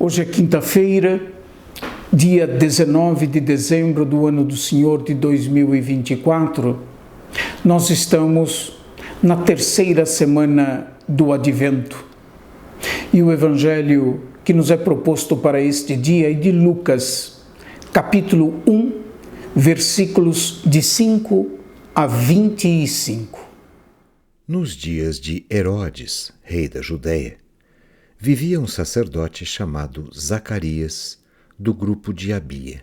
Hoje é quinta-feira, dia 19 de dezembro do ano do Senhor de 2024. Nós estamos na terceira semana do Advento. E o Evangelho que nos é proposto para este dia é de Lucas, capítulo 1, versículos de 5 a 25. Nos dias de Herodes, rei da Judéia, vivia um sacerdote chamado Zacarias, do grupo de Abia.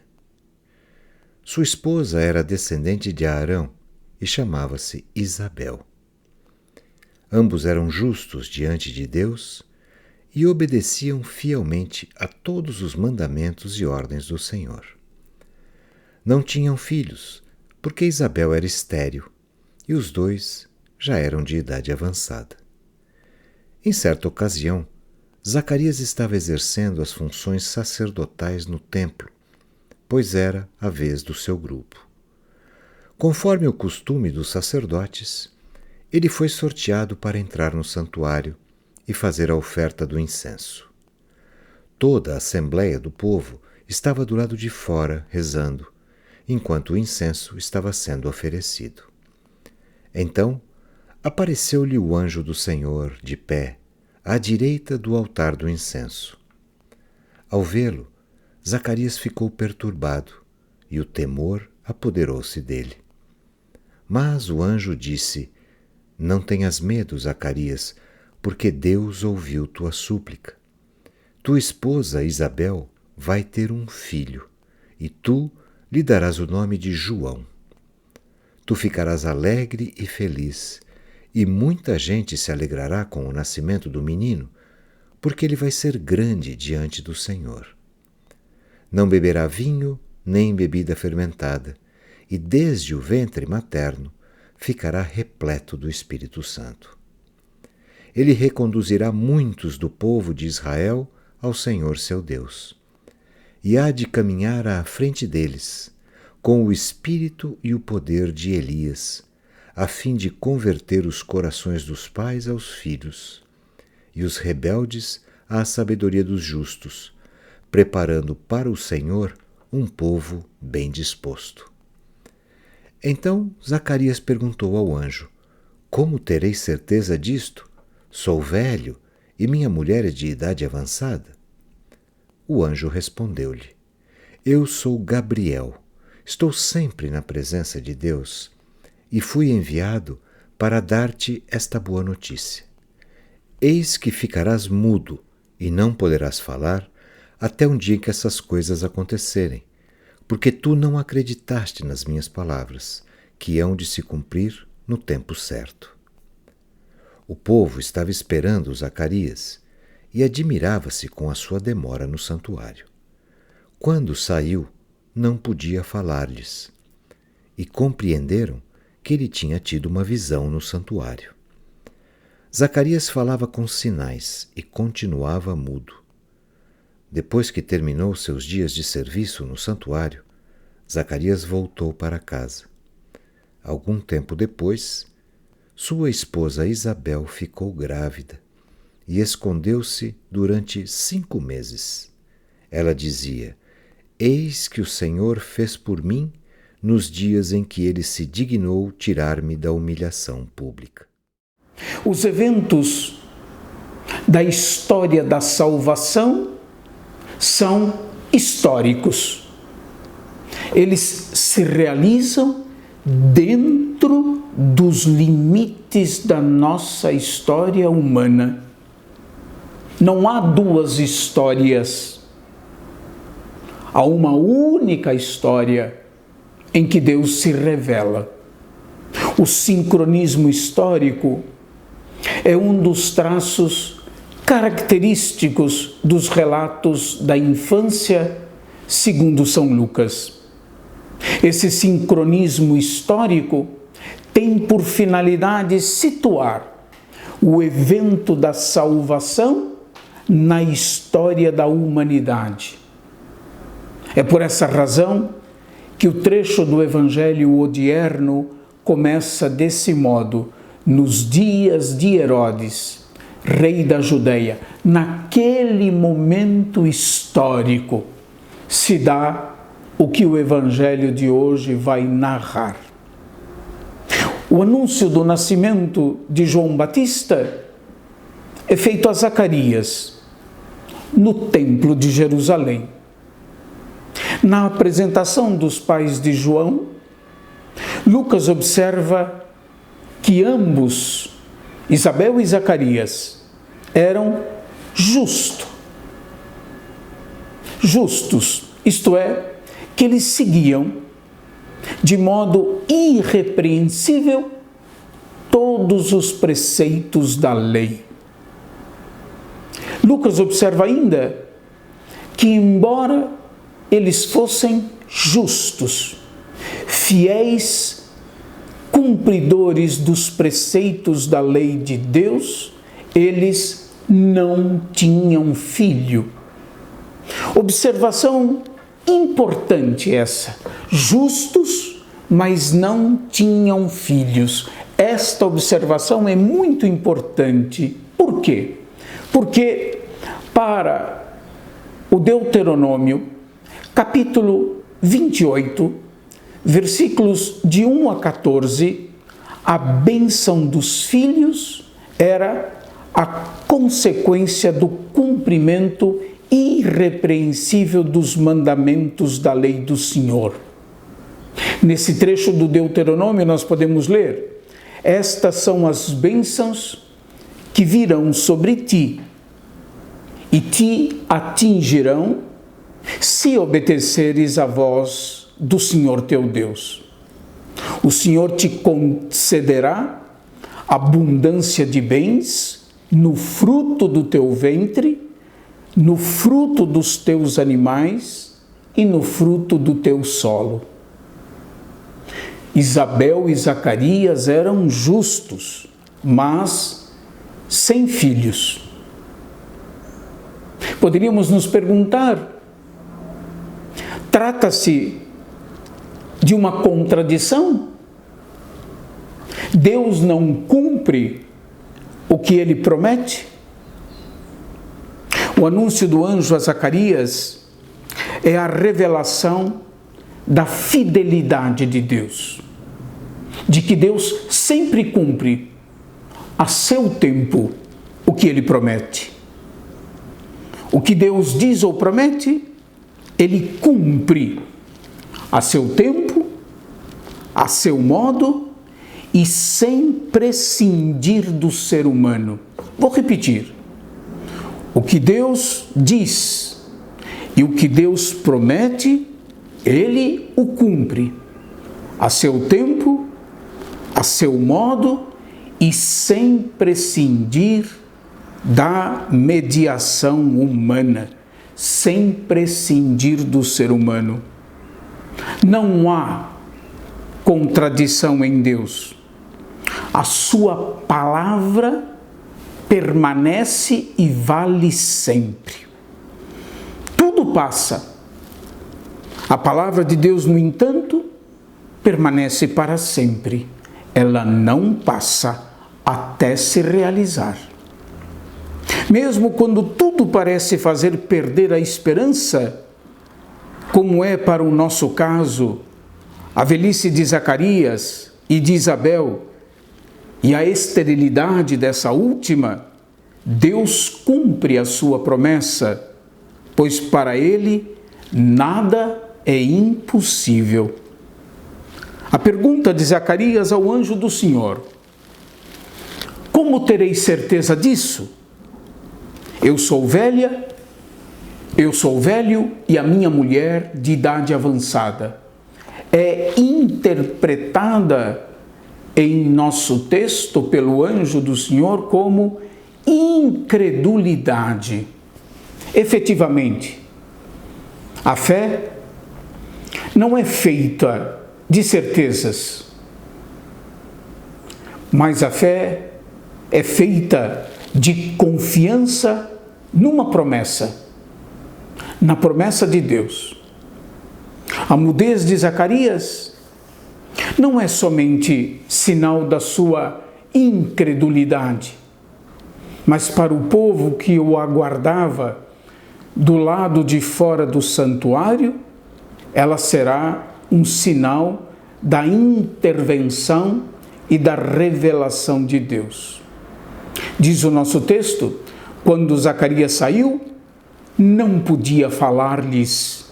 Sua esposa era descendente de Arão e chamava-se Isabel. Ambos eram justos diante de Deus e obedeciam fielmente a todos os mandamentos e ordens do Senhor. Não tinham filhos, porque Isabel era estéril e os dois já eram de idade avançada. Em certa ocasião, Zacarias estava exercendo as funções sacerdotais no templo, pois era a vez do seu grupo. Conforme o costume dos sacerdotes, ele foi sorteado para entrar no santuário e fazer a oferta do incenso. Toda a assembleia do povo estava do lado de fora rezando, enquanto o incenso estava sendo oferecido. Então, apareceu-lhe o anjo do Senhor de pé, à direita do altar do incenso. Ao vê-lo, Zacarias ficou perturbado e o temor apoderou-se dele. Mas o anjo disse: "Não tenhas medo, Zacarias, porque Deus ouviu tua súplica. Tua esposa Isabel vai ter um filho, e tu lhe darás o nome de João. Tu ficarás alegre e feliz, e muita gente se alegrará com o nascimento do menino, porque ele vai ser grande diante do Senhor. Não beberá vinho nem bebida fermentada, e desde o ventre materno ficará repleto do Espírito Santo. Ele reconduzirá muitos do povo de Israel ao Senhor seu Deus, e há de caminhar à frente deles, com o espírito e o poder de Elias, a fim de converter os corações dos pais aos filhos, e os rebeldes à sabedoria dos justos, preparando para o Senhor um povo bem disposto." Então Zacarias perguntou ao anjo: "Como terei certeza disto? Sou velho e minha mulher é de idade avançada." O anjo respondeu-lhe: "Eu sou Gabriel, estou sempre na presença de Deus e fui enviado para dar-te esta boa notícia. Eis que ficarás mudo e não poderás falar até um dia que essas coisas acontecerem, porque tu não acreditaste nas minhas palavras, que hão de se cumprir no tempo certo." O povo estava esperando Zacarias e admirava-se com a sua demora no santuário. Quando saiu, não podia falar-lhes, e compreenderam que ele tinha tido uma visão no santuário. Zacarias falava com sinais e continuava mudo. Depois que terminou seus dias de serviço no santuário, Zacarias voltou para casa. Algum tempo depois, sua esposa Isabel ficou grávida e escondeu-se durante 5 meses. Ela dizia: "Eis que o Senhor fez por mim nos dias em que ele se dignou tirar-me da humilhação pública." Os eventos da história da salvação são históricos. Eles se realizam dentro dos limites da nossa história humana. Não há duas histórias. Há uma única história em que Deus se revela. O sincronismo histórico é um dos traços característicos dos relatos da infância segundo São Lucas. Esse sincronismo histórico tem por finalidade situar o evento da salvação na história da humanidade. É por essa razão que o trecho do Evangelho odierno começa desse modo: "Nos dias de Herodes, rei da Judeia. Naquele momento histórico se dá o que o Evangelho de hoje vai narrar. O anúncio do nascimento de João Batista é feito a Zacarias no Templo de Jerusalém. Na apresentação dos pais de João, Lucas observa que ambos, Isabel e Zacarias, eram justos, isto é, que eles seguiam de modo irrepreensível todos os preceitos da lei. Lucas observa ainda que, embora eles fossem justos, fiéis cumpridores dos preceitos da lei de Deus, eles não tinham filho. Observação importante essa. Justos, mas não tinham filhos. Esta observação é muito importante. Por quê? Porque para o Deuteronômio, capítulo 28, versículos de 1 a 14, a bênção dos filhos era a consequência do cumprimento irrepreensível dos mandamentos da lei do Senhor. Nesse trecho do Deuteronômio nós podemos ler: estas são as bênçãos que virão sobre ti e te atingirão se obedeceres à voz do Senhor teu Deus. O Senhor te concederá abundância de bens no fruto do teu ventre, no fruto dos teus animais e no fruto do teu solo. Isabel e Zacarias eram justos, mas sem filhos. Poderíamos nos perguntar: trata-se de uma contradição? Deus não cumpre o que ele promete? O anúncio do anjo a Zacarias é a revelação da fidelidade de Deus, de que Deus sempre cumpre a seu tempo o que ele promete. O que Deus diz ou promete, ele cumpre a seu tempo, a seu modo e sem prescindir do ser humano. Vou repetir. O que Deus diz e o que Deus promete, ele o cumpre a seu tempo, a seu modo e sem prescindir da mediação humana, sem prescindir do ser humano. Não há contradição em Deus. A sua palavra permanece e vale sempre. Tudo passa. A palavra de Deus, no entanto, permanece para sempre. Ela não passa até se realizar. Mesmo quando tudo parece fazer perder a esperança, como é para o nosso caso, a velhice de Zacarias e de Isabel, e a esterilidade dessa última, Deus cumpre a sua promessa, pois para ele nada é impossível. A pergunta de Zacarias ao anjo do Senhor: como terei certeza disso? Eu sou velho e a minha mulher de idade avançada. É interpretada em nosso texto pelo anjo do Senhor como incredulidade. Efetivamente, a fé não é feita de certezas, mas a fé é feita de confiança numa promessa, na promessa de Deus. A mudez de Zacarias não é somente sinal da sua incredulidade, Mas para o povo que o aguardava do lado de fora do santuário, ela será um sinal da intervenção e da revelação de Deus. Diz o nosso texto, quando Zacarias saiu, não podia falar-lhes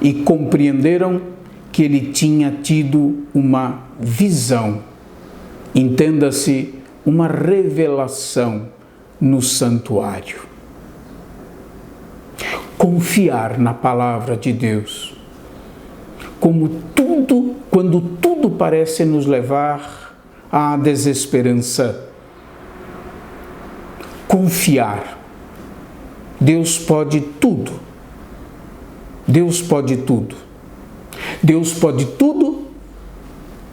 e compreenderam que ele tinha tido uma visão. Entenda-se, uma revelação no santuário. Confiar na palavra de Deus. Quando tudo parece nos levar à desesperança. Confiar. Deus pode tudo. Deus pode tudo. Deus pode tudo,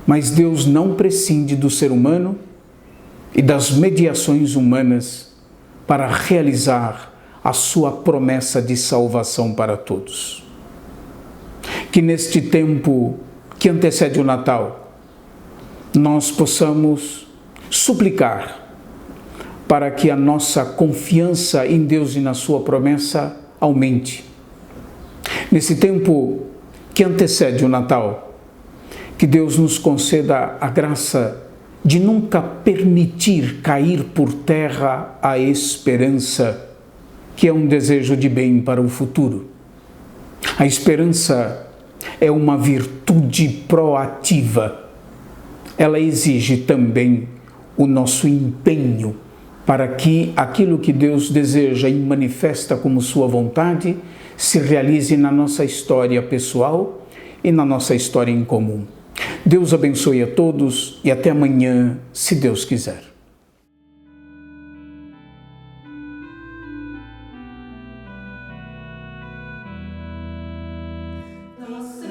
mas Deus não prescinde do ser humano e das mediações humanas para realizar a sua promessa de salvação para todos. Que neste tempo que antecede o Natal, nós possamos suplicar para que a nossa confiança em Deus e na sua promessa aumente. Nesse tempo que antecede o Natal, que Deus nos conceda a graça de nunca permitir cair por terra a esperança, que é um desejo de bem para o futuro. A esperança é uma virtude proativa. Ela exige também o nosso empenho para que aquilo que Deus deseja e manifesta como sua vontade se realize na nossa história pessoal e na nossa história em comum. Deus abençoe a todos e até amanhã, se Deus quiser. Nossa